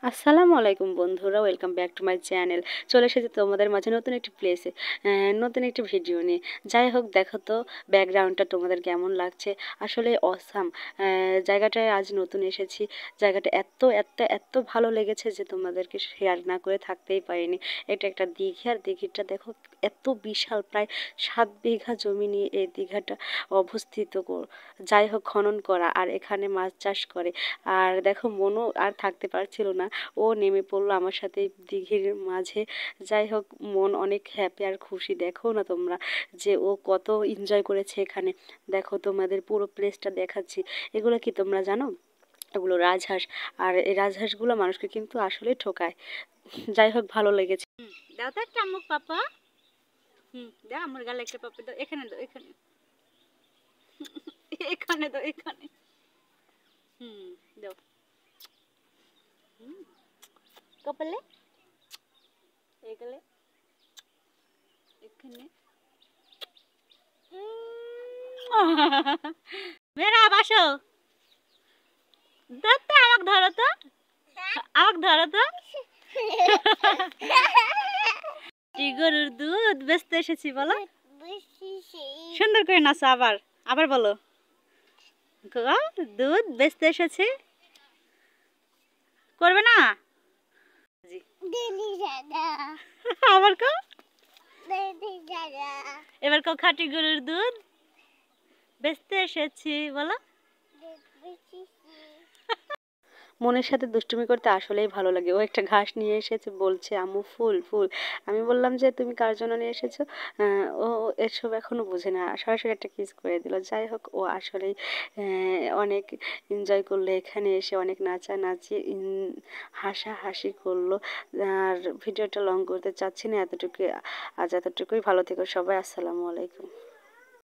আসসালামু আলাইকুম বন্ধুরা, welcome back to my channel. চলে এসেছে তোমাদের মাঝে নতুন একটি প্লেসে, নতুন একটি ভিডিও নিয়ে। যাই হোক, দেখো তো ব্যাকগ্রাউন্ডটা তোমাদের কেমন লাগছে। আসলে অসাম জায়গাটায় আজ নতুন এসেছি। জায়গাটা এত এত এত ভালো লেগেছে যে তোমাদেরকে শেয়ার না করে থাকতেই পারিনি। এটা একটা দিঘি, আর দিঘিটা দেখো এত বিশাল, প্রায় 7 বিঘা জমি নিয়ে এই দিঘাটা অবস্থিত। যাই হোক, খনন করা, আর এখানে মাছ চাষ করে। আর দেখো, মনও আর থাকতে পারছিল না, ও নেমে পড়লো আমার সাথে দিঘির মাঝে। যাই হোক, মন অনেক হ্যাপি আর খুশি। দেখো না তোমরা যে ও কত এনজয় করেছে এখানে। দেখো, তোমাদের পুরো প্লেসটা দেখাচ্ছি। এগুলো কি তোমরা জানো? এগুলো রাজহাঁস। আর এই রাজহাঁসগুলো মানুষকে কিন্তু আসলে ঠকায়। যাই হোক, ভালো লেগেছে। দাও তো একটা আমুক পাপা। দাও আমার গালে একটা পাপা দাও। এখানে দাও, এখানে এখানে দাও, এখানে। দাও। কপালে, এখানে, এখানে। মেরা বাসো, দত্তা আমাকে ধরো তো, আমাকে ধরো তো। গরুর দুধ বেচতে এসেছি, বলো সুন্দর করে নাচো। আবার আবার বলো, দুধ বেচতে এসেছি। করবে না? আবার কো, এবার কো খাঁটি গরুর দুধ বেচতে এসেছি, বলো। মনের সাথে দুষ্টুমি করতে আসলেই ভালো লাগে। ও একটা ঘাস নিয়ে এসেছে, বলছে আম্মু ফুল ফুল। আমি বললাম যে তুমি কার জন্য নিয়ে এসেছো? ও এসব এখনো বোঝে না, সরাসরি একটা কিস করে দিল। যাই হোক, ও আসলেই অনেক এনজয় করলো এখানে এসে, অনেক নাচানাচি হাসাহাসি করলো। আর ভিডিওটা লং করতে চাচ্ছি না, এতটুকু। আজ এতটুকুই। ভালো থেকো সবাই। আসসালামু আলাইকুম।